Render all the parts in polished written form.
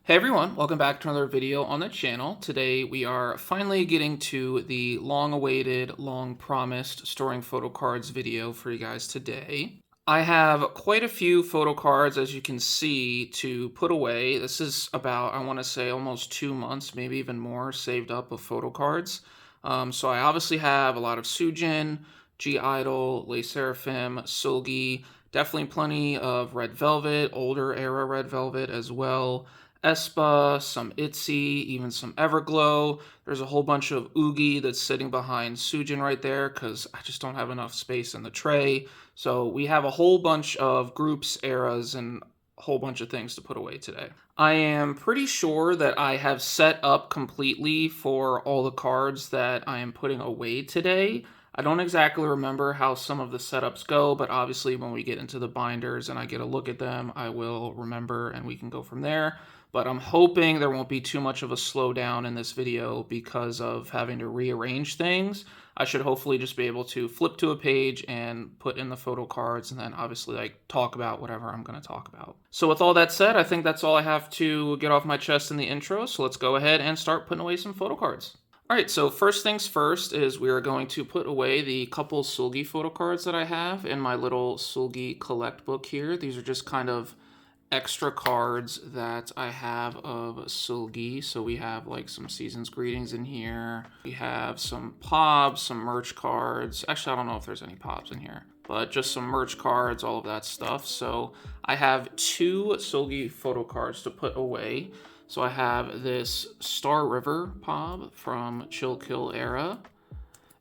Hey everyone, welcome back to another video on the channel. Today we are finally getting to the long-awaited, long-promised storing photo cards video for you guys today. I have quite a few photo cards, as you can see, to put away. This is about, I want to say, almost 2 months, maybe even more, saved up of photo cards. So I obviously have a lot of Soojin, I-DLE, SSERAFIM, Seulgi, definitely plenty of Red Velvet, older era Red Velvet as well. aespa, some ITZY, even some EVERGLOW. There's a whole bunch of Yuqi that's sitting behind Soojin right there because I just don't have enough space in the tray. So we have a whole bunch of groups, eras, and a whole bunch of things to put away today. I am pretty sure that I have set up completely for all the cards that I am putting away today. I don't exactly remember how some of the setups go, but obviously when we get into the binders and I get a look at them, I will remember and we can go from there. But I'm hoping there won't be too much of a slowdown in this video because of having to rearrange things. I should hopefully just be able to flip to a page and put in the photo cards and then obviously talk about whatever I'm going to talk about. So with all that said, I think that's all I have to get off my chest in the intro. So let's go ahead and start putting away some photo cards. All right, so first things first is we are going to put away the couple Seulgi photo cards that I have in my little Seulgi collect book here. These are just kind of extra cards that I have of Seulgi. So we have like some Season's Greetings in here. We have some Pobs, some merch cards. Actually, I don't know if there's any Pobs in here, but just some merch cards, all of that stuff. So I have 2 Seulgi photo cards to put away. So I have this Star River Pob from Chill Kill era.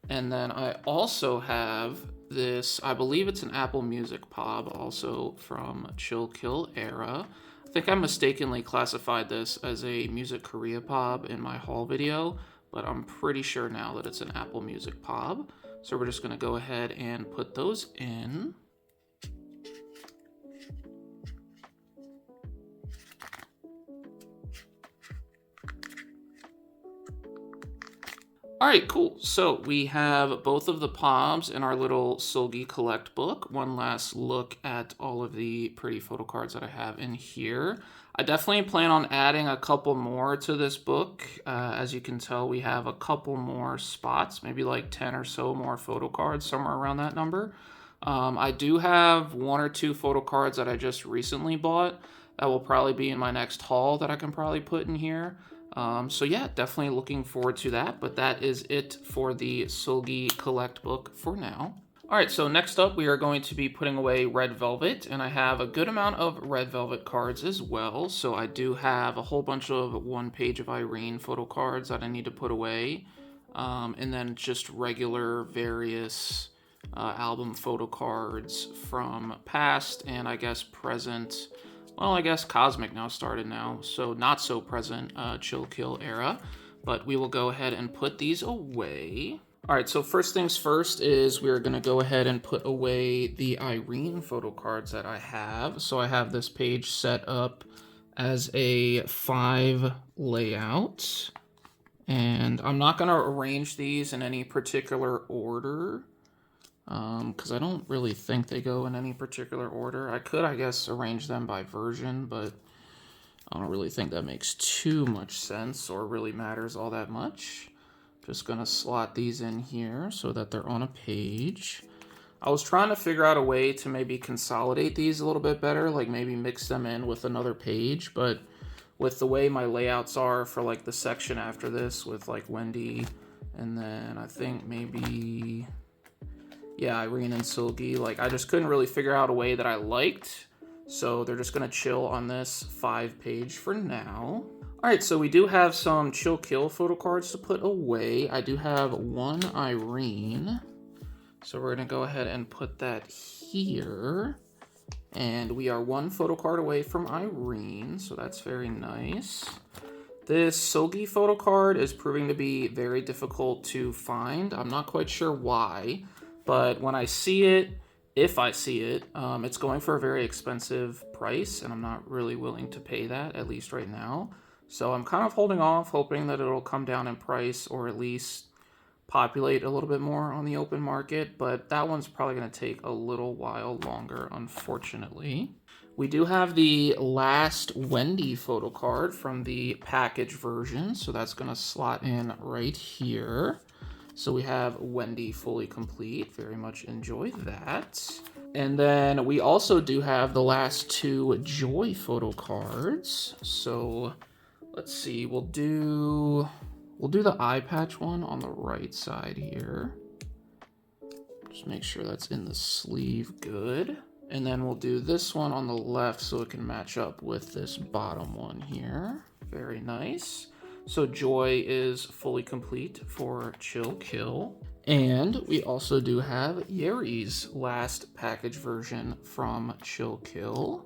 And then I also have this, I believe it's an Apple Music Pob, also from Chill Kill era. I think I mistakenly classified this as a Music Korea Pob in my haul video, but I'm pretty sure now that it's an Apple Music Pob. So we're just going to go ahead and put those in. All right, cool. So we have both of the Pobs in our little Seulgi collect book. One last look at all of the pretty photo cards that I have in here. I definitely plan on adding a couple more to this book. As you can tell, we have a couple more spots, maybe like 10 or so more photo cards, somewhere around that number. I do have 1 or 2 photo cards that I just recently bought that will probably be in my next haul that I can probably put in here. So yeah, definitely looking forward to that, but that is it for the Seulgi collect book for now. All right, so next up we are going to be putting away Red Velvet, and I have a good amount of Red Velvet cards as well. So I do have a whole bunch of 1 page of Irene photo cards that I need to put away, and then just regular various album photo cards from past and I guess present. Well, I guess Cosmic now started now, so not so present Chill Kill era, but we will go ahead and put these away. All right, so first things first is we're gonna go ahead and put away the Irene photo cards that I have. So I have this page set up as a 5 layout, and I'm not gonna arrange these in any particular order, because I don't really think they go in any particular order. I could, I guess, arrange them by version, but I don't really think that makes too much sense or really matters all that much. Just gonna slot these in here so that they're on a page. I was trying to figure out a way to maybe consolidate these a little bit better, like maybe mix them in with another page, but with the way my layouts are for like the section after this with like Wendy, and then I think maybe, yeah, Irene and Seulgi, like I just couldn't really figure out a way that I liked. So they're just gonna chill on this 5 page for now. All right, so we do have some Chill Kill photo cards to put away. I do have 1 Irene. So we're gonna go ahead and put that here. And we are 1 photo card away from Irene, so that's very nice. This Seulgi photo card is proving to be very difficult to find. I'm not quite sure why, but when I see it, if I see it, it's going for a very expensive price, and I'm not really willing to pay that, at least right now. So I'm kind of holding off, hoping that it'll come down in price or at least populate a little bit more on the open market, but that one's probably going to take a little while longer, unfortunately. We do have the last Wendy photo card from the package version, so that's going to slot in right here. So we have Wendy fully complete. Very much enjoy that. And then we also do have the last 2 Joy photo cards. So let's see, we'll do the eye patch one on the right side here. Just make sure that's in the sleeve good. And then we'll do this one on the left so it can match up with this bottom one here. Very nice. So Joy is fully complete for Chill Kill. And we also do have Yeri's last package version from Chill Kill.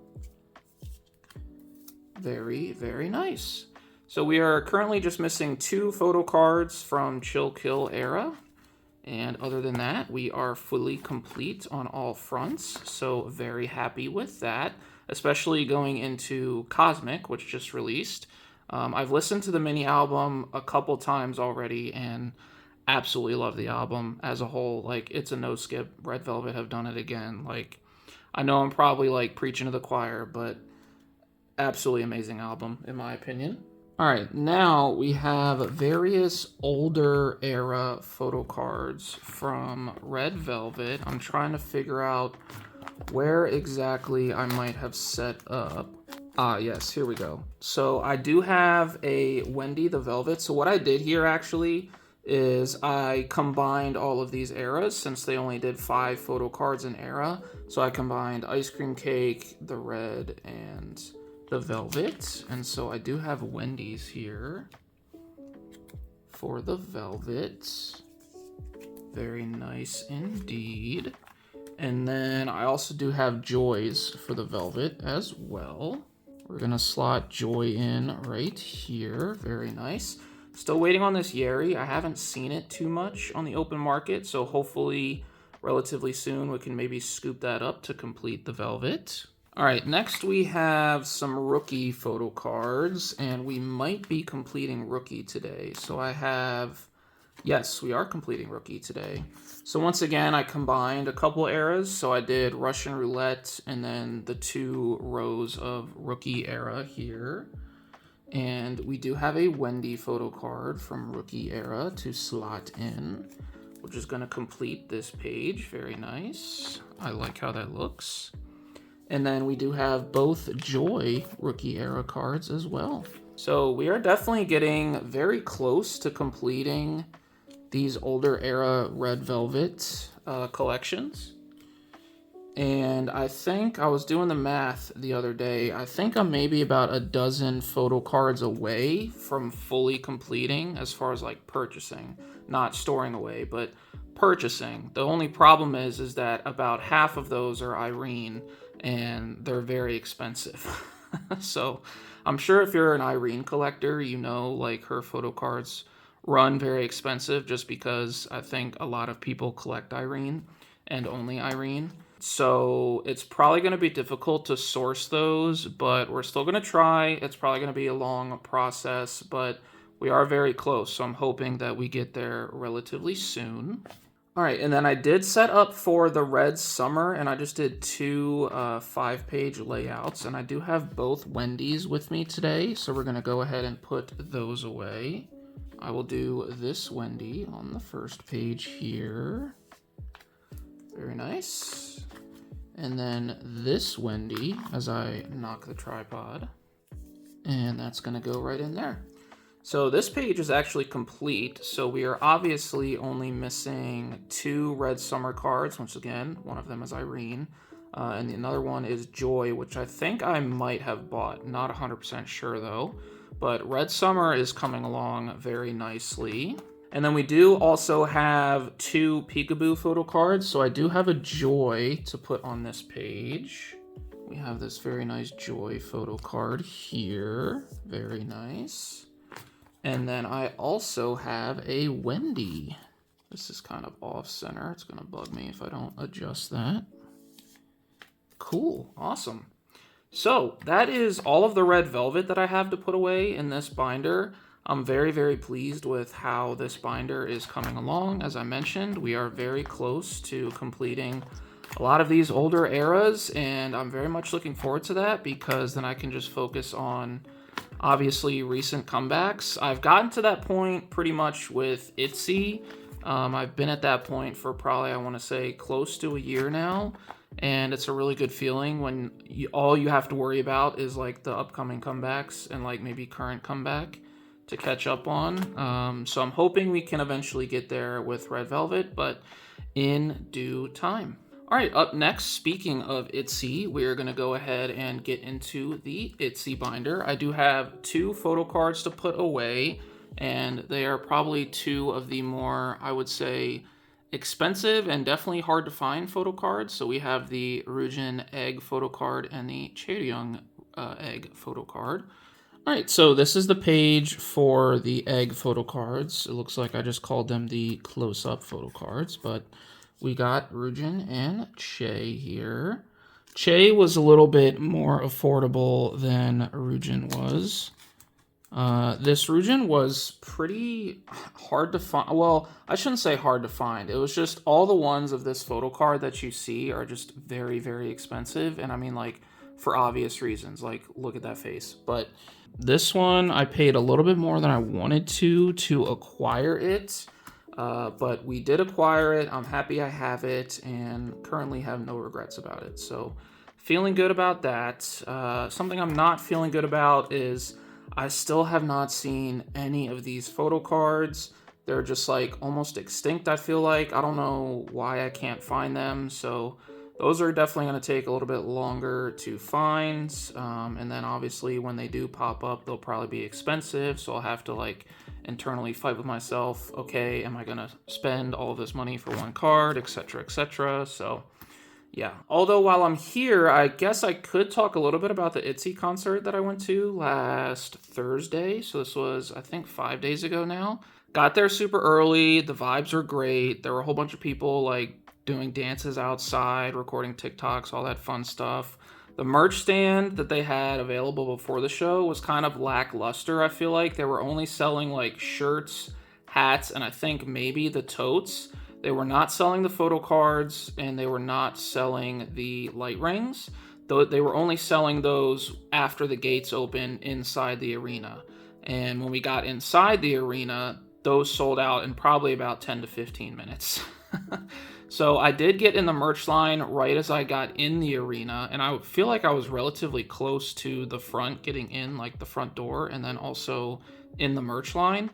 Very, very nice. So we are currently just missing 2 photo cards from Chill Kill era. And other than that, we are fully complete on all fronts. So very happy with that, especially going into Cosmic, which just released. I've listened to the mini album a couple times already and absolutely love the album as a whole. Like, it's a no skip. Red Velvet have done it again. Like, I know I'm probably like preaching to the choir, but absolutely amazing album in my opinion. All right, now we have various older era photo cards from Red Velvet. I'm trying to figure out where exactly I might have set up. Ah, yes, here we go. So I do have a Wendy the Velvet. So what I did here actually is I combined all of these eras since they only did 5 photo cards in era. So I combined Ice Cream Cake, the red, and the velvet. And so I do have Wendy's here for the velvet. Very nice indeed. And then I also do have Joy's for the velvet as well. We're gonna slot Joy in right here. Very nice. Still waiting on this Yeri. I haven't seen it too much on the open market, so hopefully relatively soon we can maybe scoop that up to complete the velvet. All right, next we have some Rookie photo cards, and we might be completing Rookie today. So I have, yes, we are completing Rookie today. So once again, I combined a couple eras. So I did Russian Roulette and then the 2 rows of Rookie era here. And we do have a Wendy photo card from Rookie era to slot in, which is going to complete this page. Very nice. I like how that looks. And then we do have both Joy Rookie era cards as well. So we are definitely getting very close to completing these older era Red Velvet collections. And I think I was doing the math the other day. I think I'm maybe about a dozen photo cards away from fully completing as far as like purchasing, not storing away, but purchasing. The only problem is that about half of those are Irene and they're very expensive. So I'm sure if you're an Irene collector, you know, like her photo cards run very expensive just because I think a lot of people collect Irene and only Irene. So it's probably going to be difficult to source those, but we're still going to try. It's probably going to be a long process, but we are very close. So I'm hoping that we get there relatively soon. All right, and then I did set up for the Red Summer, and I just did 2 5-page layouts, and I do have both Wendy's with me today, so we're going to go ahead and put those away. I will do this Wendy on the first page here. Very nice. And then this Wendy as I knock the tripod. And that's going to go right in there. So this page is actually complete. So we are obviously only missing 2 Red Summer cards. Once again, one of them is Irene. And another one is Joy, which I think I might have bought. Not 100% sure though. But Red Summer is coming along very nicely. And then we do also have 2 Peekaboo photo cards. So I do have a Joy to put on this page. We have this very nice Joy photo card here. Very nice. And then I also have a Wendy. This is kind of off center. It's going to bug me if I don't adjust that. Cool. Awesome. So that is all of the Red Velvet that I have to put away in this binder. I'm very, very pleased with how this binder is coming along. As I mentioned, we are very close to completing a lot of these older eras, and I'm very much looking forward to that because then I can just focus on obviously recent comebacks. I've gotten to that point pretty much with ITZY. I've been at that point for probably, I want to say, close to a year now, and it's a really good feeling when all you have to worry about is like the upcoming comebacks and like maybe current comeback to catch up on. So I'm hoping we can eventually get there with Red Velvet, but in due time. All right, up next, speaking of ITZY, we are going to go ahead and get into the ITZY binder. I do have 2 photo cards to put away, and they are probably 2 of the more, I would say, expensive and definitely hard to find photo cards. So we have the Soojin egg photo card and the Chaeryung egg photo card. All right, so this is the page for the egg photo cards. It looks like I just called them the close-up photo cards, but we got Soojin and Chae here. Chae was a little bit more affordable than Soojin was. This Soojin was pretty hard to find. Well, I shouldn't say hard to find. It was just all the ones of this photo card that you see are just very, very expensive. And I mean, like, for obvious reasons. Like, look at that face. But this one, I paid a little bit more than I wanted to acquire it. But we did acquire it. I'm happy I have it and currently have no regrets about it. So feeling good about that. Something I'm not feeling good about is I still have not seen any of these photo cards. They're just like almost extinct, I feel like. I don't know why I can't find them. So those are definitely going to take a little bit longer to find. And then obviously when they do pop up, they'll probably be expensive. So I'll have to like internally fight with myself. Okay, am I going to spend all of this money for one card, etc., etc.? So yeah. Although while I'm here, I guess I could talk a little bit about the ITZY concert that I went to last Thursday. So this was, I think, 5 days ago now. Got there super early. The vibes were great. There were a whole bunch of people like doing dances outside, recording TikToks, all that fun stuff. The merch stand that they had available before the show was kind of lackluster, I feel like. They were only selling like shirts, hats, and I think maybe the totes. They were not selling the photo cards, and they were not selling the light rings. Though they were only selling those after the gates open inside the arena. And when we got inside the arena, those sold out in probably about 10 to 15 minutes. So I did get in the merch line right as I got in the arena, and I feel like I was relatively close to the front, getting in like the front door, and then also in the merch line.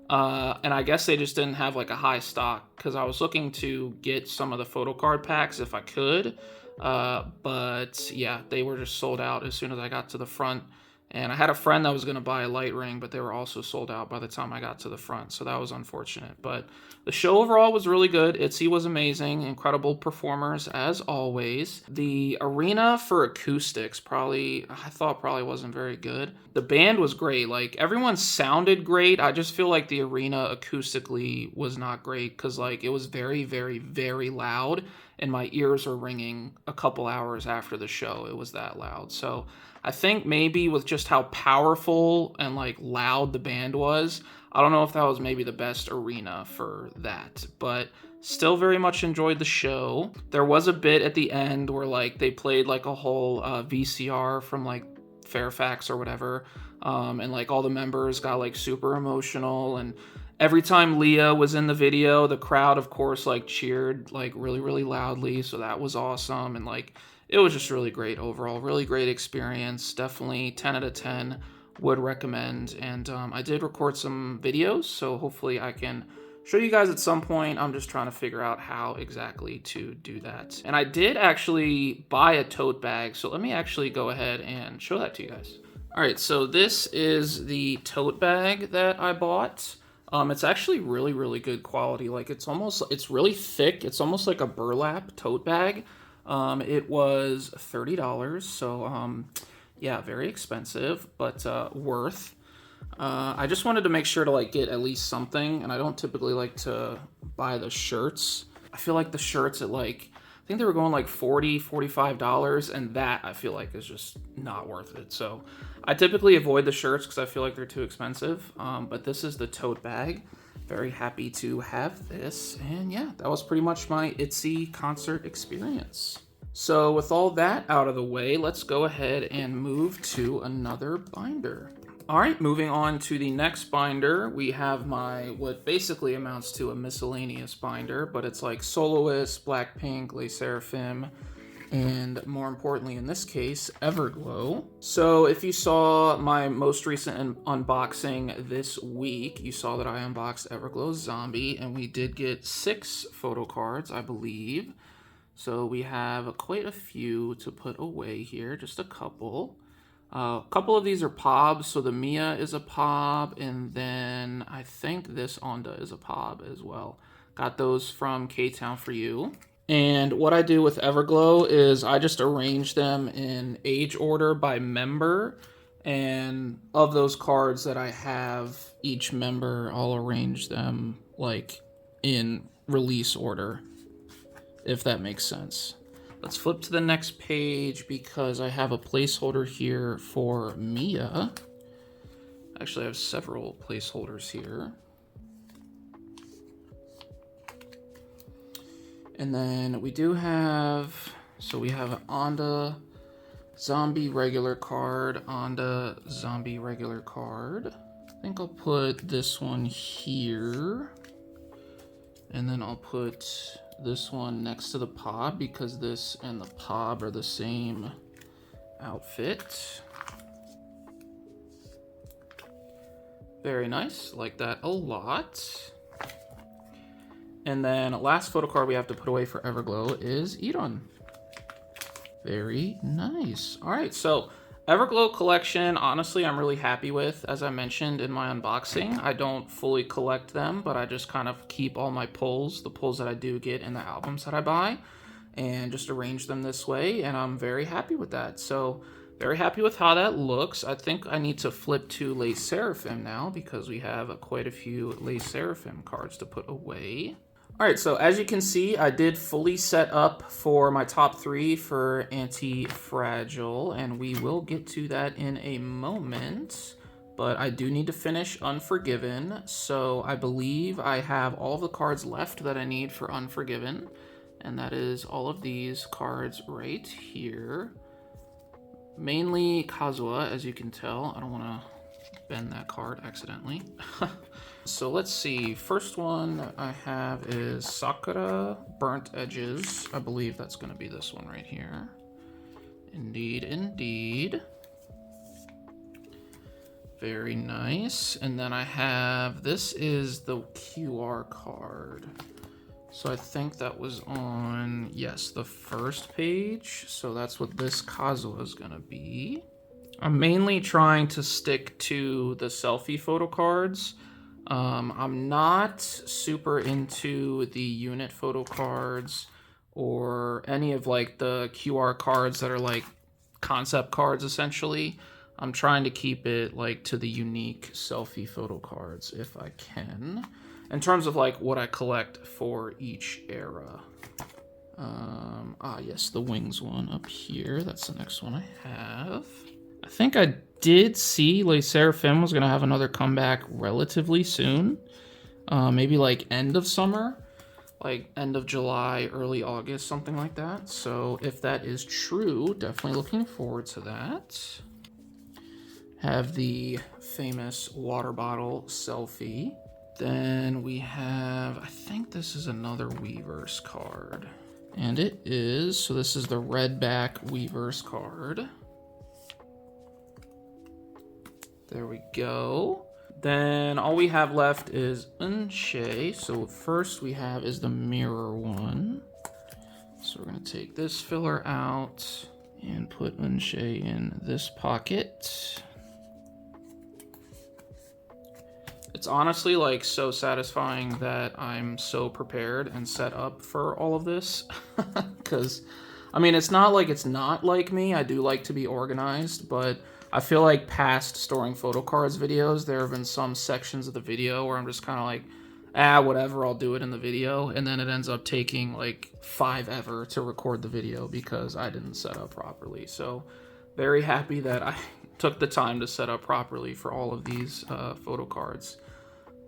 And I guess they just didn't have like a high stock because I was looking to get some of the photo card packs if I could. But yeah, they were just sold out as soon as I got to the front. And I had a friend that was going to buy a light ring, but they were also sold out by the time I got to the front. So that was unfortunate. But the show overall was really good. ITZY was amazing. Incredible performers, as always. The arena for acoustics I thought probably wasn't very good. The band was great. Like, everyone sounded great. I just feel like the arena acoustically was not great because, like, it was very, very, very loud. And my ears were ringing a couple hours after the show. It was that loud. So I think maybe with just how powerful and like loud the band was, I don't know if that was maybe the best arena for that, but still very much enjoyed the show. There was a bit at the end where like they played like a whole VCR from like Fairfax or whatever, and like all the members got like super emotional, and every time Leah was in the video, the crowd of course like cheered like really, really loudly, so that was awesome. And like it was just really great overall. Really great experience. Definitely 10 out of 10 would recommend. And I did record some videos, so hopefully I can show you guys at some point. I'm just trying to figure out how exactly to do that. And I did actually buy a tote bag, so let me actually go ahead and show that to you guys. All right, so this is the tote bag that I bought. It's actually really, really good quality. Like it's really thick. It's almost like a burlap tote bag. It was $30, so yeah, very expensive, but worth. I just wanted to make sure to like get at least something, and I don't typically like to buy the shirts. I feel like the shirts at like, I think they were going like $40, $45, and that I feel like is just not worth it. So I typically avoid the shirts because I feel like they're too expensive, but this is the tote bag. very happy to have this. And yeah, that was pretty much my ITZY concert experience. So with all that out of the way, let's go ahead and move to another binder. All right, moving on to the next binder, we have what basically amounts to a miscellaneous binder, but it's like Soloist, Blackpink, SSERAFIM, and more importantly in this case, Everglow. So if you saw my most recent unboxing this week, you saw that I unboxed Everglow Zombie, and we did get 6 photo cards, I believe. So we have quite a few to put away here, just a couple. A couple of these are POBs, so the Mia is a POB, and then I think this Onda is a POB as well. Got those from K-Town for You. And what I do with Everglow is I just arrange them in age order by member, and of those cards that I have, each member, I'll arrange them like in release order, if that makes sense. Let's flip to the next page because I have a placeholder here for Mia. Actually, I have several placeholders here. And then we do have, so we have an Onda Zombie regular card, Onda Zombie regular card. I think I'll put this one here. And then I'll put this one next to the POB because this and the POB are the same outfit. Very nice, like that a lot. And then last photo card we have to put away for Everglow is I-DLE. Very nice. All right, so Everglow collection, honestly, I'm really happy with. As I mentioned in my unboxing, I don't fully collect them, but I just kind of keep all my pulls, the pulls that I do get in the albums that I buy, and just arrange them this way, and I'm very happy with that. So very happy with how that looks. I think I need to flip to SSERAFIM now because we have quite a few SSERAFIM cards to put away. All right, so as you can see, I did fully set up for my top 3 for Anti-Fragile, and we will get to that in a moment, but I do need to finish Unforgiven, so I believe I have all the cards left that I need for Unforgiven, and that is all of these cards right here. Mainly Kazuha, as you can tell. I don't want to bend that card accidentally. So let's see, first one I have is Sakura Burnt Edges. I believe that's going to be this one right here. Indeed, indeed. Very nice. And then I have, this is the QR card. So I think that was on, yes, the first page. So that's what this Kazuha is going to be. I'm mainly trying to stick to the selfie photo cards. I'm not super into the unit photo cards or any of like the QR cards that are like concept cards essentially. I'm trying to keep it like to the unique selfie photo cards if I can, in terms of like what I collect for each era. Yes, the Wings one up here. That's the next one I have. I think I did see SSERAFIM was going to have another comeback relatively soon. Maybe like end of summer, like end of July, early August, something like that. So if that is true, definitely looking forward to that. Have the famous water bottle selfie. Then we have, I think this is another Weverse card. And it is, so this is the red back Weverse card. There we go. Then all we have left is Unshe. So first we have is the mirror one. So we're gonna take this filler out and put Unshe in this pocket. It's honestly like so satisfying that I'm so prepared and set up for all of this. Because, I mean, it's not like it's not like me. I do like to be organized, but I feel like past storing photo cards videos, there have been some sections of the video where I'm just kind of like, whatever, I'll do it in the video. And then it ends up taking like 5 ever to record the video because I didn't set up properly. So very happy that I took the time to set up properly for all of these photo cards.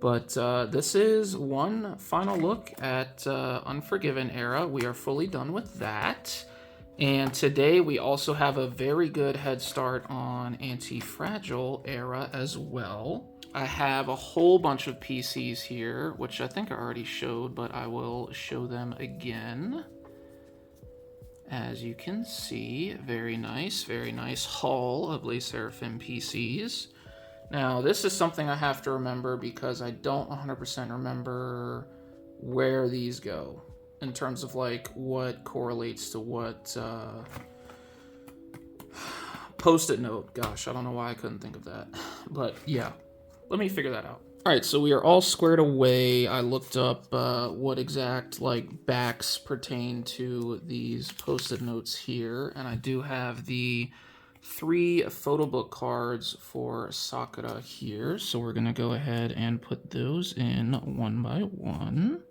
But this is one final look at Unforgiven era. We are fully done with that. And today we also have a very good head start on Anti-Fragile era as well. I have a whole bunch of PCs here, which I think I already showed, but I will show them again. As you can see, very nice haul of SSERAFIM PCs. Now, this is something I have to remember because I don't 100% remember where these go in terms of like what correlates to what post-it note. Gosh, I don't know why I couldn't think of that. But yeah, let me figure that out. All right, so we are all squared away. I looked up what exact like backs pertain to these post-it notes here, and I do have the 3 photo book cards for Sakura here. So we're gonna go ahead and put those in one by one.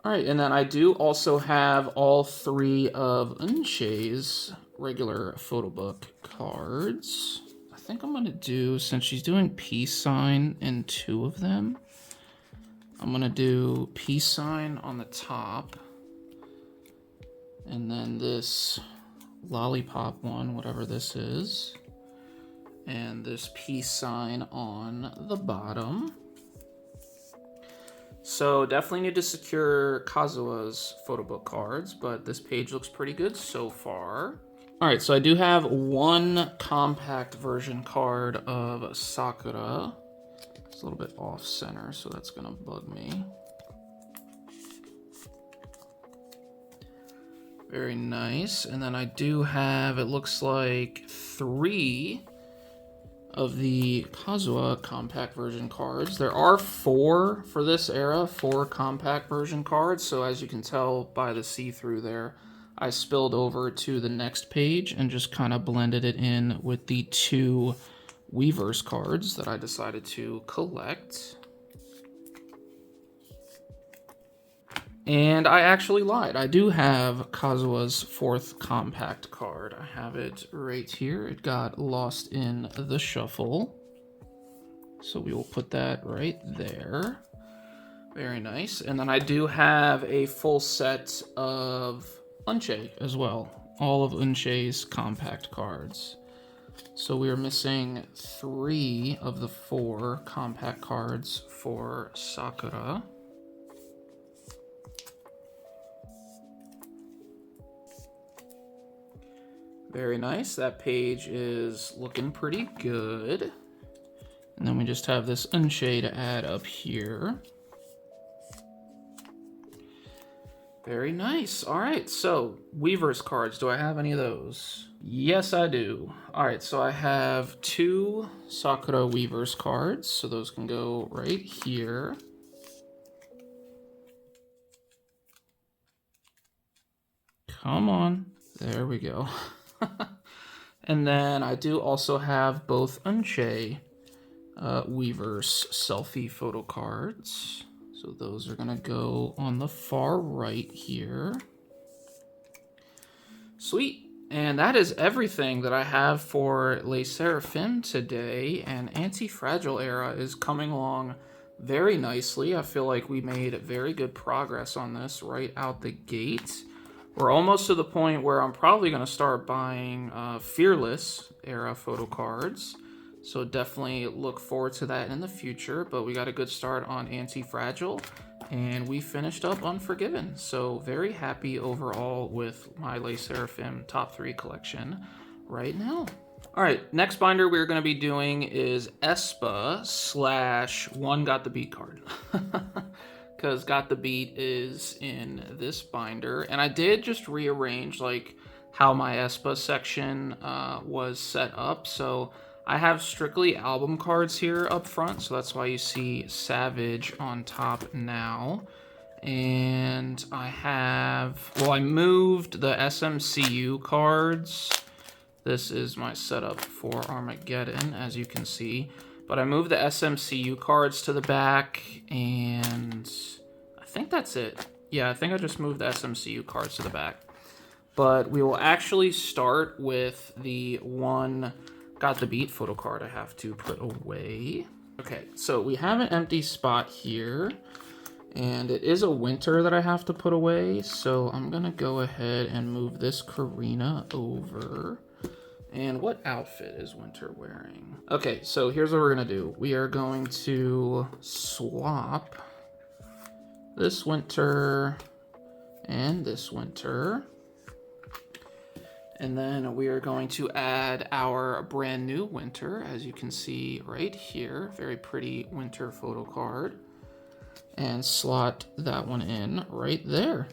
All right, and then I do also have all 3 of Eunchae's regular photo book cards. I think I'm gonna do, since she's doing peace sign in 2 of them, I'm gonna do peace sign on the top, and then this lollipop one, whatever this is, and this peace sign on the bottom. So definitely need to secure Kazua's photo book cards, but this page looks pretty good so far. All right, so I do have 1 compact version card of Sakura. It's a little bit off center, so that's gonna bug me. Very nice. And then I do have, it looks like 3 of the Kazuha compact version cards. There are 4 for this era, 4 compact version cards. So as you can tell by the see-through there, I spilled over to the next page and just kind of blended it in with the 2 Weverse cards that I decided to collect. And I actually lied. I do have Kazuha's 4th compact card. I have it right here. It got lost in the shuffle. So we will put that right there. Very nice. And then I do have a full set of Eunchae as well. All of Eunchae's compact cards. So we are missing 3 of the 4 compact cards for Sakura. Very nice. That page is looking pretty good. And then we just have this Eunchae to add up here. Very nice. All right, so Weverse cards. Do I have any of those? Yes, I do. All right, so I have 2 Sakura Weverse cards. So those can go right here. Come on. There we go. And then I do also have both Eunchae Weverse selfie photo cards. So those are gonna go on the far right here. Sweet. And that is everything that I have for SSERAFIM today. And Anti-Fragile era is coming along very nicely. I feel like we made very good progress on this right out the gate. We're almost to the point where I'm probably going to start buying Fearless era photo cards. So definitely look forward to that in the future. But we got a good start on Anti-Fragile. And we finished up Unforgiven. So very happy overall with my SSERAFIM top 3 collection right now. All right, next binder we're going to be doing is aespa / One Got the Beat card. Because Got the Beat is in this binder. And I did just rearrange like how my aespa section was set up. So I have strictly album cards here up front. So that's why you see Savage on top now. And I have, well, I moved the SMCU cards. This is my setup for Armageddon, as you can see. But I moved the SMCU cards to the back, and I think that's it. Yeah, I think I just moved the SMCU cards to the back. but we will actually start with the one Got the Beat photo card I have to put away. Okay, so we have an empty spot here, and it is a winter that I have to put away, so I'm gonna go ahead and move this Karina over. And what outfit is Winter wearing? Okay, so here's what we're gonna do. We are going to swap this Winter and this Winter. And then we are going to add our brand new Winter, as you can see right here. Very pretty Winter photo card. And slot that one in right there.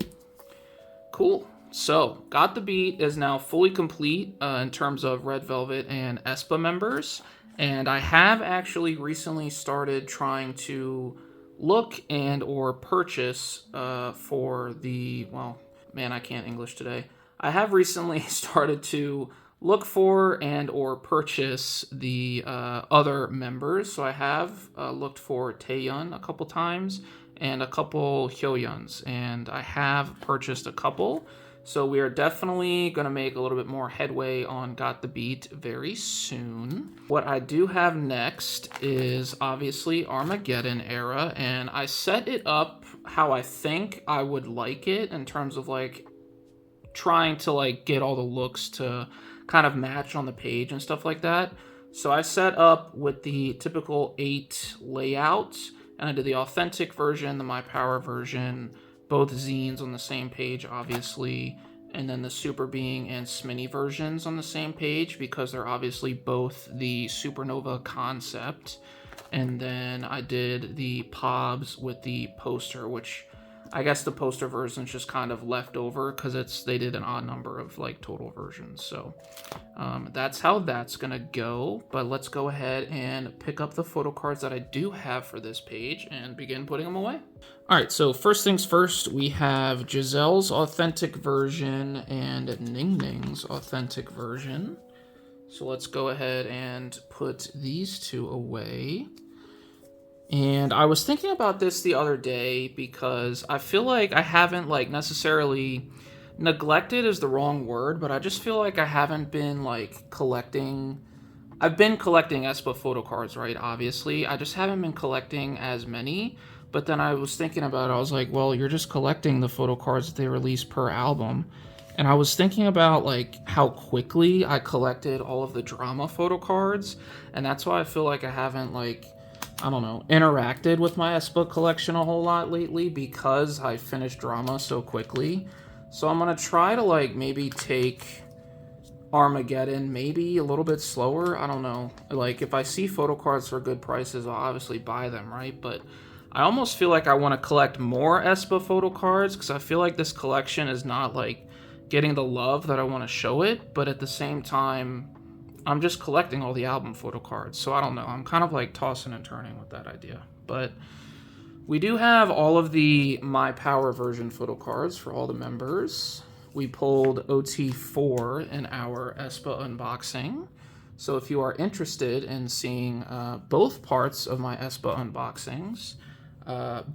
Cool. So, Got the Beat is now fully complete in terms of Red Velvet and aespa members. And I have actually recently started trying to look and or purchase for the, well, man, I can't English today. I have recently started to look for and or purchase the other members. So I have looked for Taeyun a couple times and a couple Hyoyuns, and I have purchased a couple. So we are definitely going to make a little bit more headway on Got the Beat very soon. What I do have next is obviously Armageddon era, and I set it up how I think I would like it in terms of like trying to like get all the looks to kind of match on the page and stuff like that. So I set up with the typical 8 layout, and I did the authentic version, the My Power version, both zines on the same page obviously, and then the Super Being and Sminny versions on the same page because they're obviously both the Supernova concept. And then I did the POBs with the poster, which I guess the poster version is just kind of left over because they did an odd number of like total versions. So that's how that's gonna go. But let's go ahead and pick up the photo cards that I do have for this page and begin putting them away. All right, so first things first, we have Giselle's authentic version and Ningning's authentic version. So let's go ahead and put these two away. And I was thinking about this the other day because I feel like I haven't like necessarily neglected is the wrong word, but I just feel like I haven't been like collecting. I've been collecting aespa photo cards, right? Obviously, I just haven't been collecting as many. But then I was thinking about it. I was like, well, you're just collecting the photo cards that they release per album. And I was thinking about like how quickly I collected all of the drama photo cards, and that's why I feel like I haven't like, I don't know, interacted with my aespa collection a whole lot lately because I finished drama so quickly. So I'm gonna try to like maybe take Armageddon maybe a little bit slower. I don't know. Like if I see photo cards for good prices, I'll obviously buy them, right? But I almost feel like I want to collect more aespa photo cards because I feel like this collection is not like getting the love that I want to show it, but at the same time, I'm just collecting all the album photo cards. So I don't know. I'm kind of like tossing and turning with that idea. But we do have all of the My Power version photo cards for all the members. We pulled OT4 in our aespa unboxing. So if you are interested in seeing both parts of my aespa unboxings,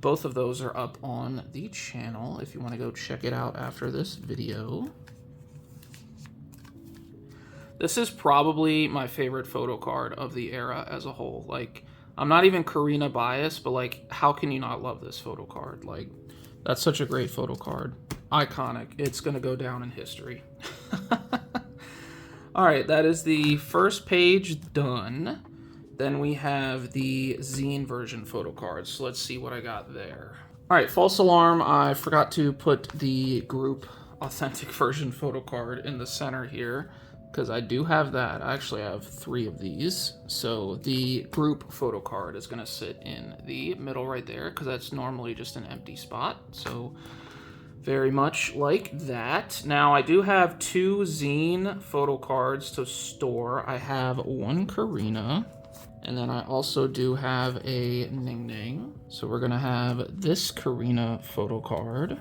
both of those are up on the channel if you want to go check it out after this video. This is probably my favorite photo card of the era as a whole. Like, I'm not even Karina biased, but like, how can you not love this photo card? Like, that's such a great photo card. Iconic. It's gonna go down in history. All right, that is the first page done. Then we have the zine version photo cards. So let's see what I got there. All right, false alarm. I forgot to put the group authentic version photo card in the center here because I do have that. I actually have 3 of these. So the group photo card is gonna sit in the middle right there because that's normally just an empty spot. So very much like that. Now I do have 2 zine photo cards to store. I have one Karina, and then I also do have a Ning Ning. So we're gonna have this Karina photo card.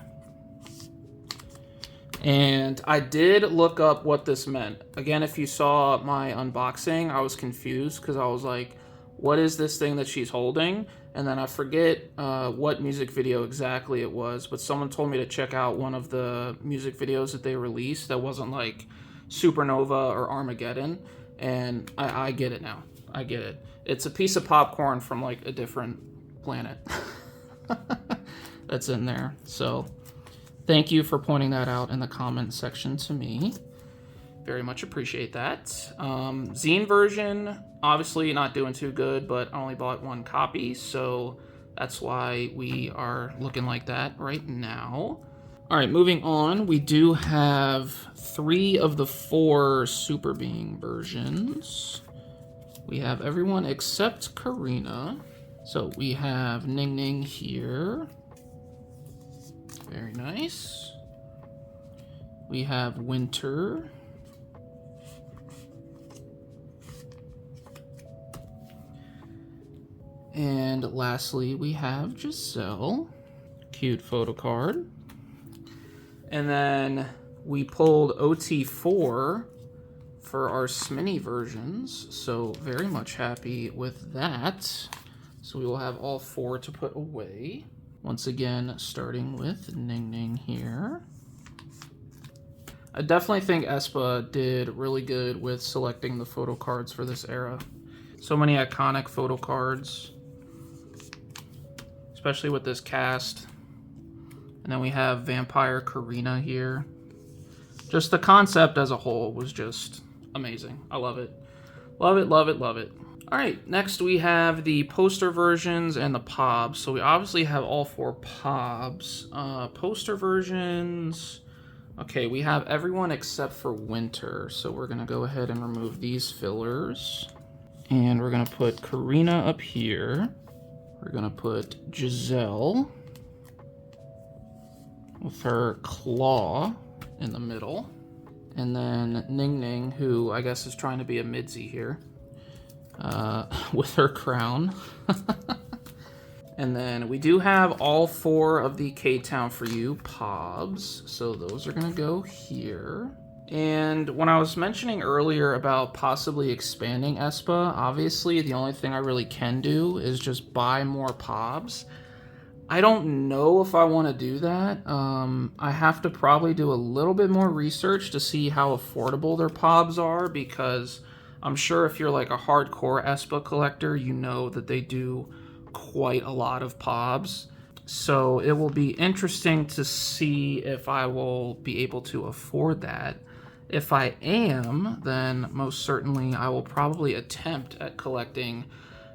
And I did look up what this meant. Again, if you saw my unboxing, I was confused because I was like, what is this thing that she's holding? And then I forget what music video exactly it was, but someone told me to check out one of the music videos that they released that wasn't like Supernova or Armageddon. And I get it now. I get it. It's a piece of popcorn from like a different planet that's in there. So thank you for pointing that out in the comment section to me. Very much appreciate that. Zine version, obviously not doing too good, but I only bought 1 copy, so that's why we are looking like that right now. All right, moving on, we do have 3 of the 4 Super Being versions. We have everyone except Karina. So we have Ning Ning here. Very nice. We have Winter. And lastly, we have Giselle. Cute photo card. And then we pulled OT4 for our Sminny versions, so very much happy with that. So we will have all 4 to put away. Once again, starting with Ning Ning here. I definitely think aespa did really good with selecting the photo cards for this era. So many iconic photo cards, especially with this cast. And then we have Vampire Karina here. Just the concept as a whole was just amazing. I love it. Love it, love it, love it. All right, next we have the poster versions and the POBs. So we obviously have all 4 POBs. Poster versions. Okay, we have everyone except for Winter. So we're gonna go ahead and remove these fillers. And we're gonna put Karina up here. We're gonna put Giselle with her claw in the middle. And then Ning Ning, who I guess is trying to be a Midzi here, with her crown. And then we do have all 4 of the K-Town For You POBs, so those are gonna go here. And when I was mentioning earlier about possibly expanding aespa, obviously the only thing I really can do is just buy more POBs. I don't know if I want to do that. I have to probably do a little bit more research to see how affordable their POBs are, because I'm sure if you're like a hardcore aespa collector, you know that they do quite a lot of POBs. So it will be interesting to see if I will be able to afford that. If I am, then most certainly I will probably attempt at collecting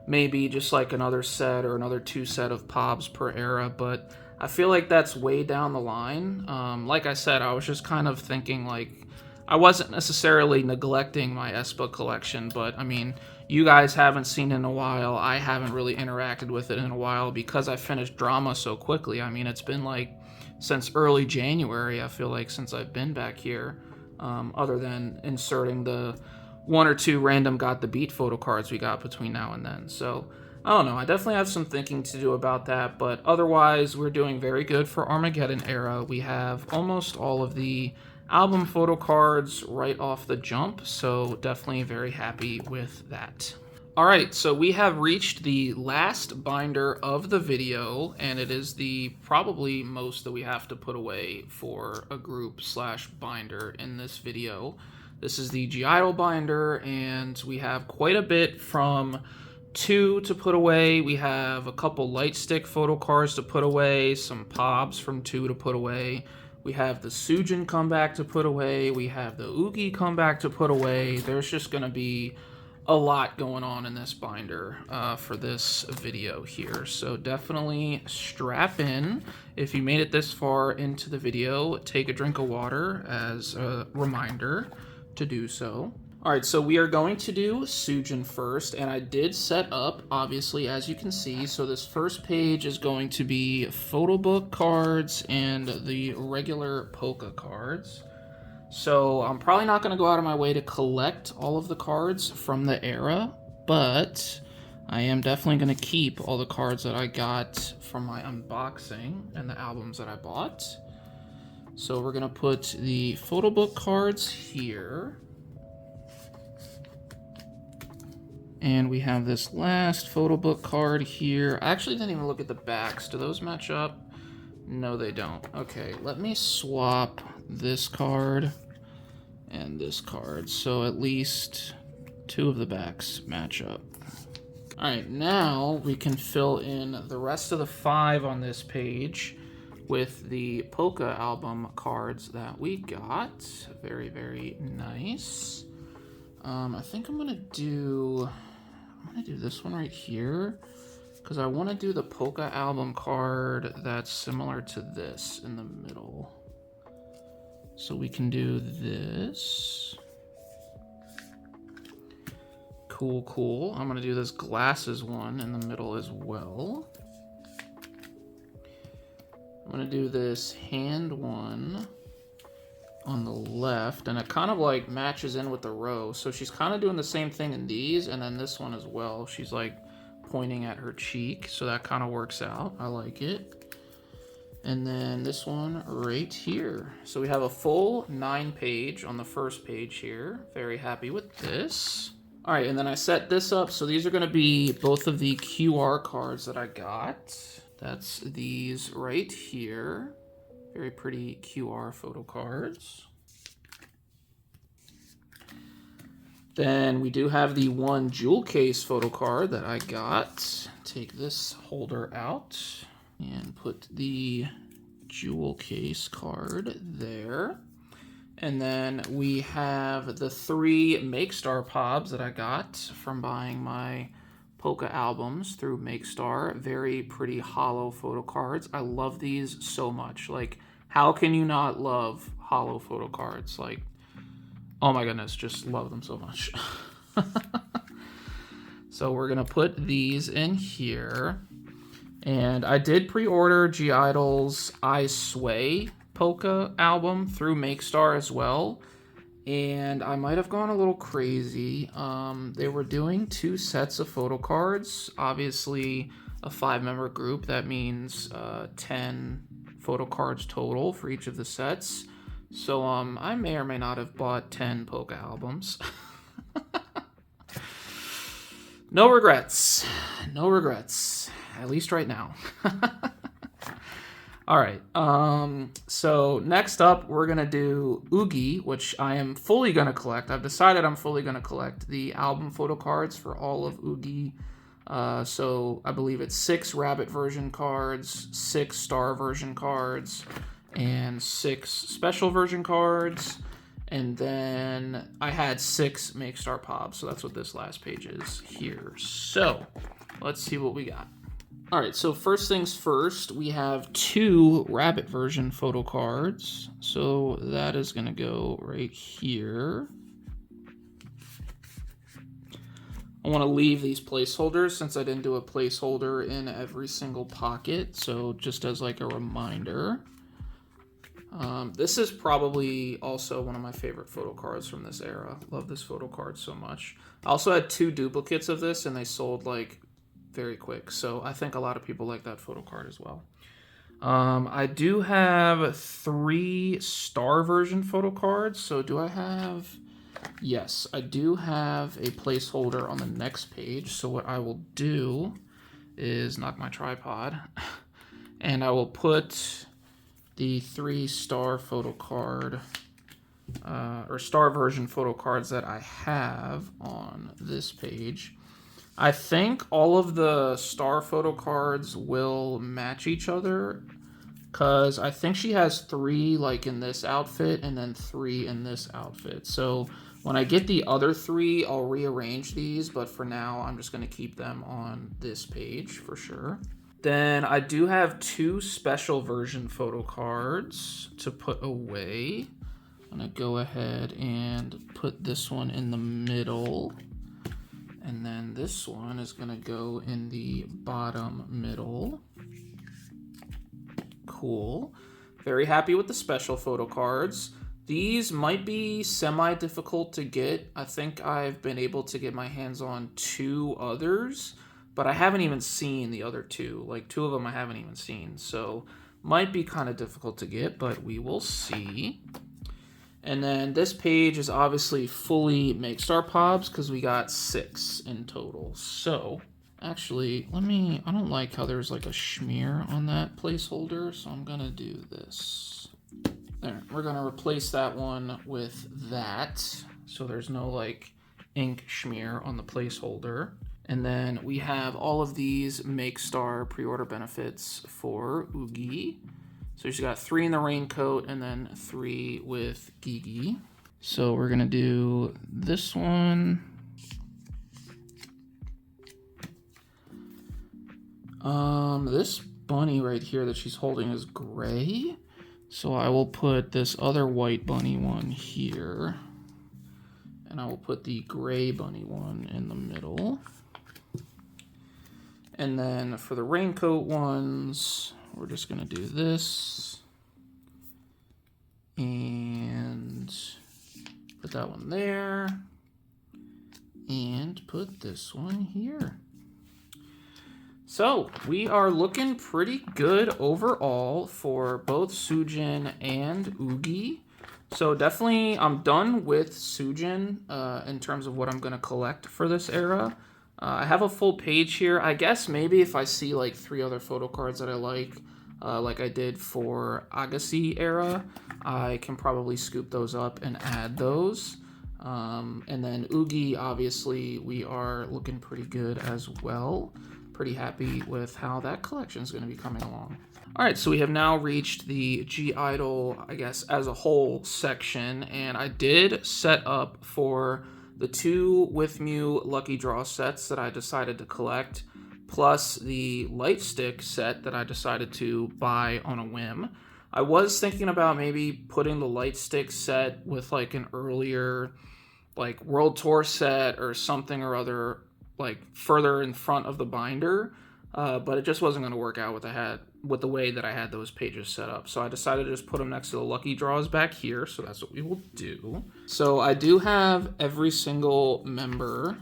maybe just like another set or another 2 set of POBs per era, but I feel like that's way down the line. Like I said, I was just kind of thinking like, I wasn't necessarily neglecting my aespa collection, but I mean, you guys haven't seen it in a while. I haven't really interacted with it in a while because I finished drama so quickly. I mean, it's been like since early January, I feel like, since I've been back here, other than inserting the 1 or 2 random Got the Beat photo cards we got between now and then. So I don't know, I definitely have some thinking to do about that, but otherwise we're doing very good for Armageddon era. We have almost all of the album photo cards right off the jump, so definitely very happy with that. All right, so we have reached the last binder of the video, and it is the probably most that we have to put away for a group slash binder in this video. This is the I-DLE binder, and we have quite a bit from 2 to put away. We have a couple light stick photo cards to put away, some POBs from 2 to put away. We have the Soojin comeback to put away. We have the Yuqi comeback to put away. There's just going to be a lot going on in this binder for this video here. So definitely strap in. If you made it this far into the video, take a drink of water as a reminder to do so. All right, so we are going to do Soojin first, and I did set up, obviously, as you can see. So this first page is going to be photo book cards and the regular polka cards. So I'm probably not going to go out of my way to collect all of the cards from the era, but I am definitely going to keep all the cards that I got from my unboxing and the albums that I bought. So we're going to put the photo book cards here. And we have this last photo book card here. I actually didn't even look at the backs. Do those match up? No, they don't. Okay, let me swap this card and this card, so at least 2 of the backs match up. All right, now we can fill in the rest of the 5 on this page with the polka album cards that we got. Very, very nice. I think I'm gonna do this one right here, because I want to do the polka album card that's similar to this in the middle. So we can do this. Cool, cool. I'm gonna do this glasses one in the middle as well. I'm gonna do this hand one on the left, and it kind of like matches in with the row. So she's kind of doing the same thing in these, and then this one as well. She's like pointing at her cheek, so that kind of works out. I like it. And then this one right here. So we have a full 9-page on the first page here. Very happy with this. All right, and then I set this up. So these are gonna be both of the QR cards that I got. That's these right here. Very pretty QR photo cards. Then we do have the one jewel case photo card that I got. Take this holder out and put the jewel case card there. And then we have the 3 MakeStar Pobs that I got from buying my polka albums through MakeStar. Very pretty hollow photo cards. I love these so much. Like, how can you not love hollow photo cards? Like, oh my goodness, just love them so much. So we're gonna put these in here. And I did pre-order I-DLE's I Sway polka album through MakeStar as well. And I might have gone a little crazy. They were doing 2 sets of photo cards. Obviously, a 5-member group. That means 10 photo cards total for each of the sets. So I may or may not have bought 10 polka albums. No regrets. No regrets. At least right now. All right. So next up, we're going to do ITZY, which I am fully going to collect. I've decided I'm fully going to collect the album photo cards for all of ITZY. So I believe it's 6 rabbit version cards, 6 star version cards, and 6 special version cards. And then I had 6 MakeStar Pobs, so that's what this last page is here. So let's see what we got. All right, so first things first, we have 2 rabbit version photo cards. So that is gonna go right here. I wanna leave these placeholders since I didn't do a placeholder in every single pocket. So just as like a reminder. This is probably also one of my favorite photo cards from this era. Love this photo card so much. I also had 2 duplicates of this and they sold like very quick. So I think a lot of people like that photo card as well. I do have 3 star version photo cards. So do I have... Yes, I do have a placeholder on the next page. So what I will do is knock my tripod and I will put the 3 star photo card or star version photo cards that I have on this page. I think all of the star photo cards will match each other because I think she has 3 like in this outfit and then 3 in this outfit. So when I get the other 3, I'll rearrange these, but for now I'm just going to keep them on this page for sure. Then I do have 2 special version photo cards to put away. I'm going to go ahead and put this one in the middle. And then this one is going to go in the bottom middle. Cool. Very happy with the special photo cards. These might be semi-difficult to get. I think I've been able to get my hands on 2 others, but I haven't even seen the other 2. Like 2 of them I haven't even seen. So might be kind of difficult to get, but we will see. And then this page is obviously fully Make Star Pobs because we got 6 in total. So actually, I don't like how there's like a smear on that placeholder, so I'm gonna do this. There, we're gonna replace that one with that, so there's no like ink smear on the placeholder. And then we have all of these Make Star pre-order benefits for Yuqi. So she's got 3 in the raincoat and then 3 with Gigi. So we're gonna do this one. This bunny right here that she's holding is gray. So I will put this other white bunny one here. And I will put the gray bunny one in the middle. And then for the raincoat ones, we're just gonna do this. And put that one there. And put this one here. So we are looking pretty good overall for both Soojin and Yuqi. So definitely I'm done with Soojin in terms of what I'm going to collect for this era. I have a full page here. I guess maybe if I see like 3 other photo cards that I like I did for Agassi era, I can probably scoop those up and add those. And then Yuqi, obviously, we are looking pretty good as well. Pretty happy with how that collection is going to be coming along. All right, so we have now reached the G-I-DLE, I guess, as a whole section, and I did set up for the 2 With Mew Lucky Draw sets that I decided to collect, plus the light stick set that I decided to buy on a whim. I was thinking about maybe putting the light stick set with like an earlier like World Tour set or something or other, like further in front of the binder, but it just wasn't going to work out with the way that I had those pages set up. So I decided to just put them next to the lucky draws back here. So that's what we will do. So I do have every single member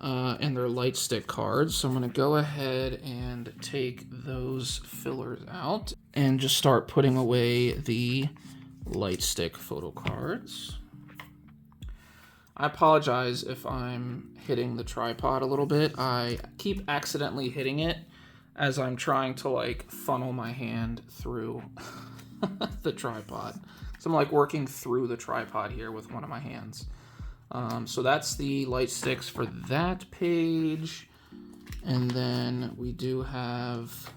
and their light stick cards. So I'm going to go ahead and take those fillers out and just start putting away the light stick photo cards. I apologize if I'm hitting the tripod a little bit. I keep accidentally hitting it as I'm trying to like funnel my hand through the tripod. So I'm like working through the tripod here with one of my hands. So that's the light sticks for that page. And then we do have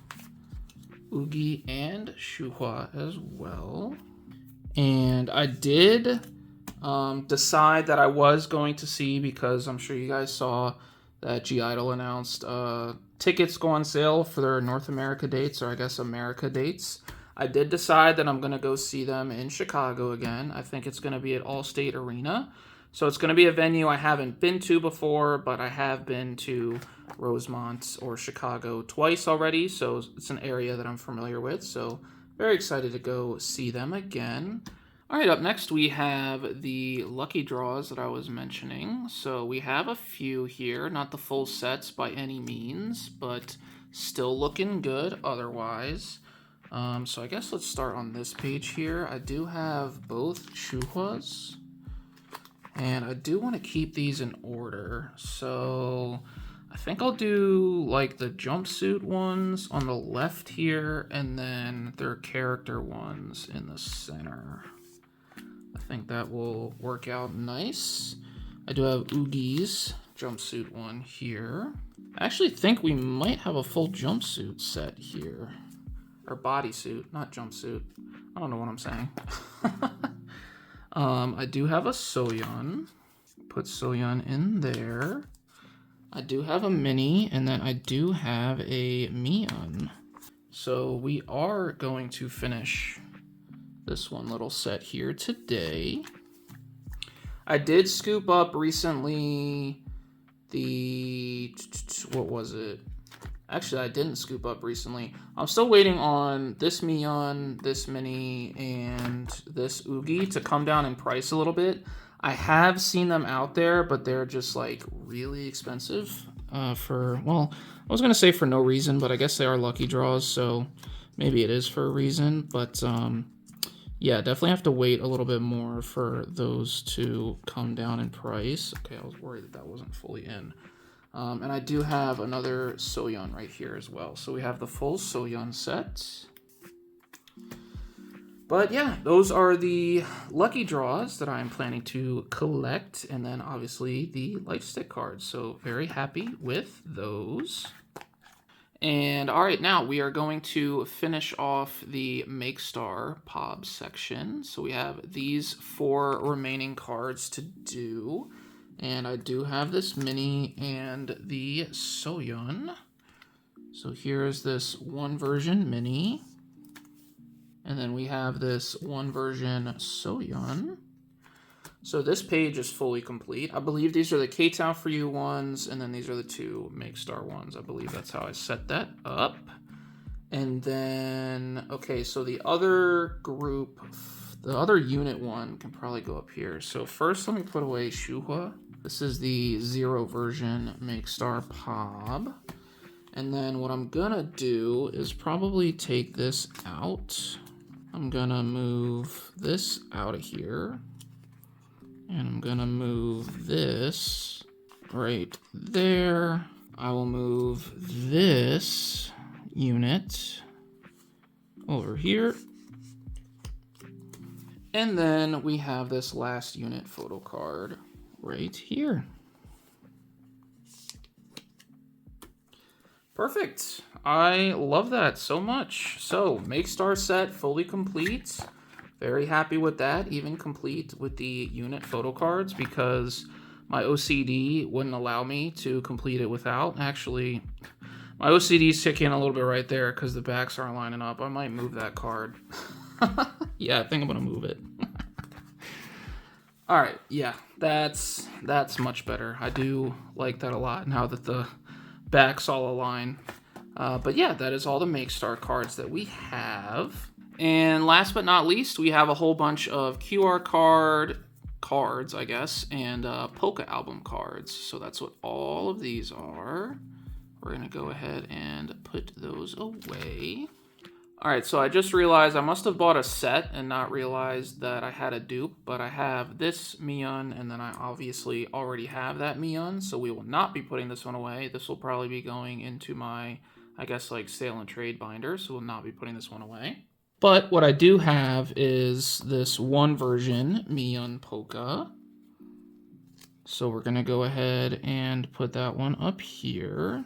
Yuqi and Shuhua as well. And I did decide that I was going to see, because I'm sure you guys saw that G-I-DLE announced tickets go on sale for their North America dates, or I guess America dates. I did decide that I'm going to go see them in Chicago again. I think it's going to be at Allstate Arena. So it's going to be a venue I haven't been to before, but I have been to Rosemont or Chicago twice already. So it's an area that I'm familiar with. So very excited to go see them again. All right, up next we have the lucky draws that I was mentioning. So we have a few here, not the full sets by any means, but still looking good otherwise. So I guess let's start on this page here. I do have both Shuhuas, and I do want to keep these in order. So I think I'll do like the jumpsuit ones on the left here, and then their character ones in the center. I think that will work out nice. I do have Yuqi's jumpsuit one here. I actually think we might have a full jumpsuit set here. Or bodysuit, not jumpsuit. I don't know what I'm saying. I do have a Soyun. Put Soyun in there. I do have a Mini, and then I do have a Mion. So we are going to finish this one little set here today. I did scoop up recently the, what was it? Actually, I didn't scoop up recently. I'm still waiting on this Mion, this Mini, and this Yuqi to come down in price a little bit. I have seen them out there, but they're just like really expensive for, well, I was going to say for no reason, but I guess they are lucky draws, so maybe it is for a reason. But Yeah, definitely have to wait a little bit more for those to come down in price. Okay, I was worried that that wasn't fully in. And I do have another Soojin right here as well. So we have the full Soojin set. But yeah, those are the lucky draws that I'm planning to collect. And then obviously the light stick cards. So very happy with those. And all right, now we are going to finish off the Make Star Pob section. So we have these 4 remaining cards to do. And I do have this mini and the Soojin. So here's this 1 version mini. And then we have this 1 version Soojin. So this page is fully complete. I believe these are the K-Town For You ones, and then these are the 2 Make Star ones. I believe that's how I set that up. And then, okay, so the other group, the other unit one can probably go up here. So first let me put away Shuhua. This is the 0 version Make Star Pob. And then what I'm gonna do is probably take this out. I'm gonna move this out of here. And I'm gonna move this right there. I will move this unit over here. And then we have this last unit photo card right here. Perfect. I love that so much. So, Make Star set fully complete. Very happy with that, even complete with the unit photo cards, because my OCD wouldn't allow me to complete it without. Actually, my OCD is kicking in a little bit right there because the backs aren't lining up. I might move that card. Yeah, I think I'm going to move it. All right, yeah, that's much better. I do like that a lot now that the backs all align. But yeah, that is all the Make Star cards that we have. And last but not least, we have a whole bunch of QR cards, I guess, and Polka album cards. So that's what all of these are. We're going to go ahead and put those away. All right, so I just realized I must have bought a set and not realized that I had a dupe, but I have this Mion, and then I obviously already have that Mion, so we will not be putting this one away. This will probably be going into my, I guess, like sale and trade binder, so we'll not be putting this one away. But what I do have is this 1 version Mion Polka. So we're going to go ahead and put that one up here.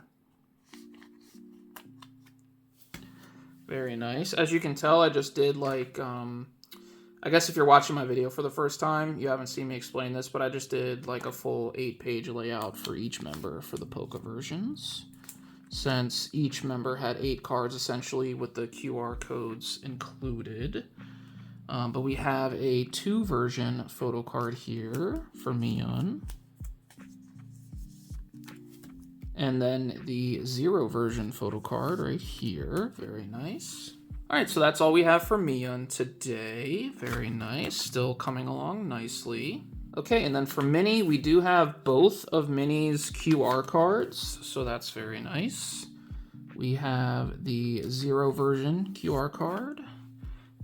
Very nice. As you can tell, I just did like, I guess if you're watching my video for the first time, you haven't seen me explain this, but I just did like a full 8-page layout for each member for the Polka versions, since each member had 8 cards essentially with the QR codes included. But we have a 2 version photo card here for Mion. And then the 0 version photo card right here. Very nice. All right, so that's all we have for Mion today. Very nice. Still coming along nicely. Okay, and then for Mini, we do have both of Mini's QR cards, so that's very nice. We have the 0 version QR card,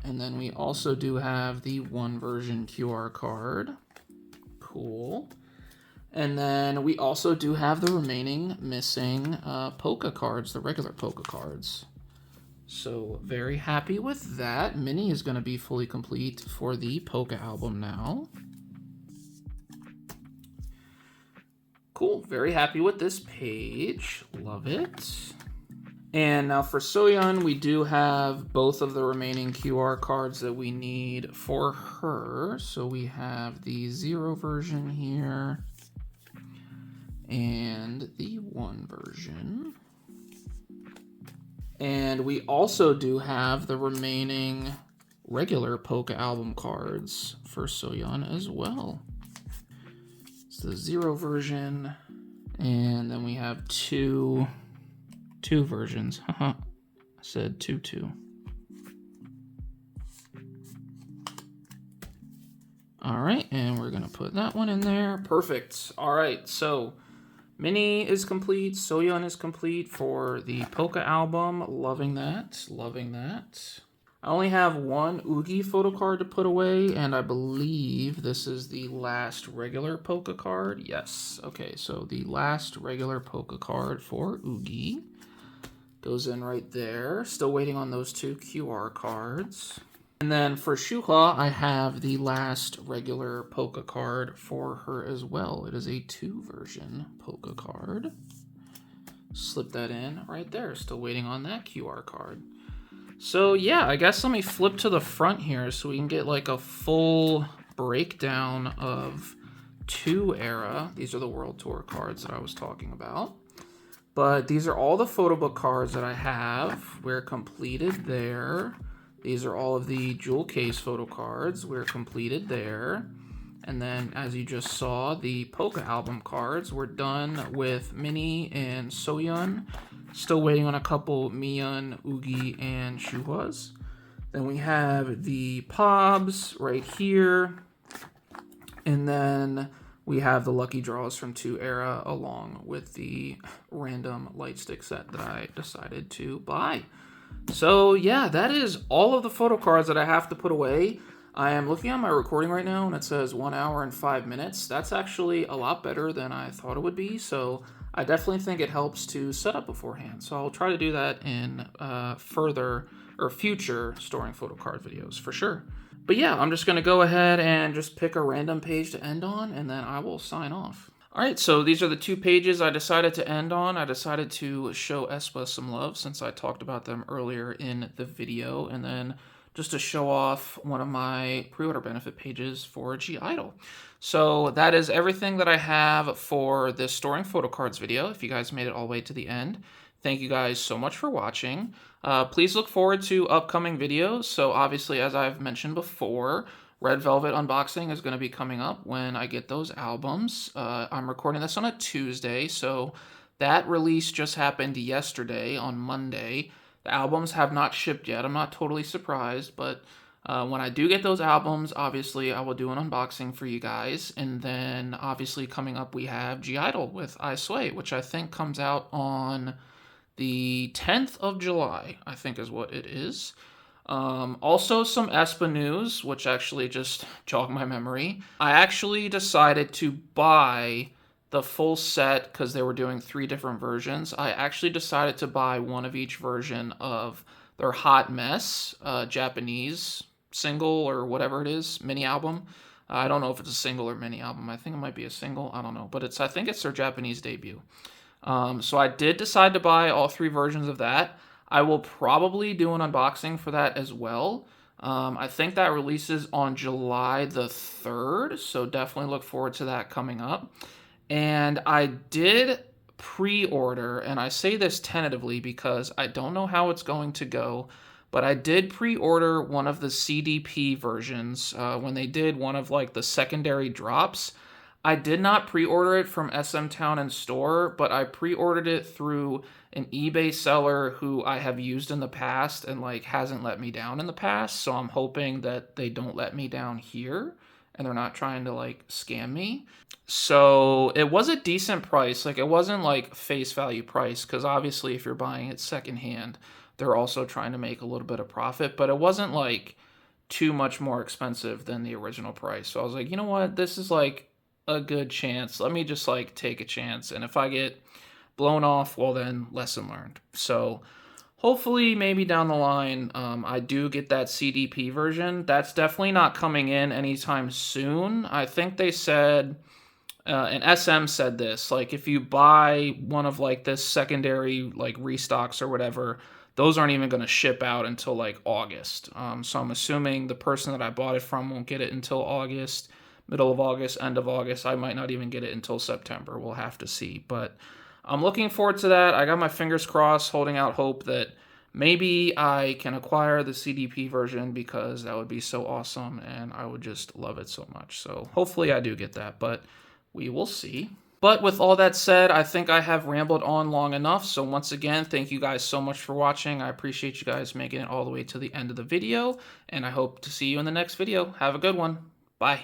and then we also do have the 1 version QR card. Cool. And then we also do have the remaining missing Polka cards, the regular Polka cards. So very happy with that. Mini is going to be fully complete for the Polka album now. Cool, very happy with this page. Love it. And now for Soojin, we do have both of the remaining QR cards that we need for her. So we have the 0 version here and the 1 version. And we also do have the remaining regular Polka album cards for Soojin as well. It's the 0 version, and then we have two versions. I said 2. All right, and we're gonna put that one in there. Perfect. All right, so Mini is complete, Soojin is complete for the Polka album. Loving that, loving that. I only have one Yuqi photo card to put away, and I believe this is the last regular Poke card. Yes. Okay, so the last regular Poke card for Yuqi goes in right there. Still waiting on those 2 QR cards. And then for Shuha, I have the last regular Poke card for her as well. It is a 2 version Poke card. Slip that in right there. Still waiting on that QR card. So yeah, I guess let me flip to the front here so we can get like a full breakdown of 2 era. These are the World Tour cards that I was talking about. But these are all the photo book cards that I have. We're completed there. These are all of the jewel case photo cards. We're completed there. And then, as you just saw, the Poke album cards. We're done with Minnie and Soojin. Still waiting on a couple Miyun, Yuqi, and Shuhas. Then we have the Pobs right here. And then we have the lucky draws from 2 era along with the random light stick set that I decided to buy. So yeah, that is all of the photo cards that I have to put away. I am looking at my recording right now and it says 1 hour and 5 minutes. That's actually a lot better than I thought it would be. So I definitely think it helps to set up beforehand. So I'll try to do that in future storing photo card videos for sure. But yeah, I'm just going to go ahead and just pick a random page to end on, and then I will sign off. All right, so these are the 2 pages I decided to end on. I decided to show aespa some love since I talked about them earlier in the video, and then just to show off one of my pre-order benefit pages for I-DLE. So that is everything that I have for this storing photo cards video. If you guys made it all the way to the end, thank you guys so much for watching. Please look forward to upcoming videos. So obviously, as I've mentioned before, Red Velvet unboxing is going to be coming up when I get those albums. I'm recording this on a Tuesday, so that release just happened yesterday on Monday. The albums have not shipped yet. I'm not totally surprised, but when I do get those albums, obviously I will do an unboxing for you guys. And then obviously coming up we have I-DLE with ITZY, which I think comes out on the 10th of July, I think is what it is. Also some aespa news, which actually just jogged my memory. I actually decided to buy the full set because they were doing 3 different versions. I actually decided to buy one of each version of their Hot Mess Japanese single or whatever it is, mini album. I don't know if it's a single or mini album. I think it might be a single. I don't know, but I think it's their Japanese debut. So I did decide to buy all 3 versions of that. I will probably do an unboxing for that as well. I think that releases on July the 3rd, so definitely look forward to that coming up. And I did pre-order, and I say this tentatively because I don't know how it's going to go, but I did pre-order one of the CDP versions when they did one of like the secondary drops. I did not pre-order it from SM Town and Store, but I pre-ordered it through an eBay seller who I have used in the past and like hasn't let me down in the past. So I'm hoping that they don't let me down here and they're not trying to like scam me. So it was a decent price. Like it wasn't like face value price because obviously if you're buying it secondhand, they're also trying to make a little bit of profit, but it wasn't like too much more expensive than the original price. So I was like, you know what? This is like a good chance. Let me just like take a chance. And if I get blown off, well then lesson learned. So hopefully maybe down the line, I do get that CDP version. That's definitely not coming in anytime soon. I think they said, and SM said this, like if you buy one of like this secondary like restocks or whatever, those aren't even going to ship out until like August. So I'm assuming the person that I bought it from won't get it until August. Middle of August, end of August. I might not even get it until September. We'll have to see. But I'm looking forward to that. I got my fingers crossed, holding out hope that maybe I can acquire the CDP version because that would be so awesome and I would just love it so much. So hopefully I do get that, but we will see. But with all that said, I think I have rambled on long enough. So once again, thank you guys so much for watching. I appreciate you guys making it all the way to the end of the video, and I hope to see you in the next video. Have a good one. Bye.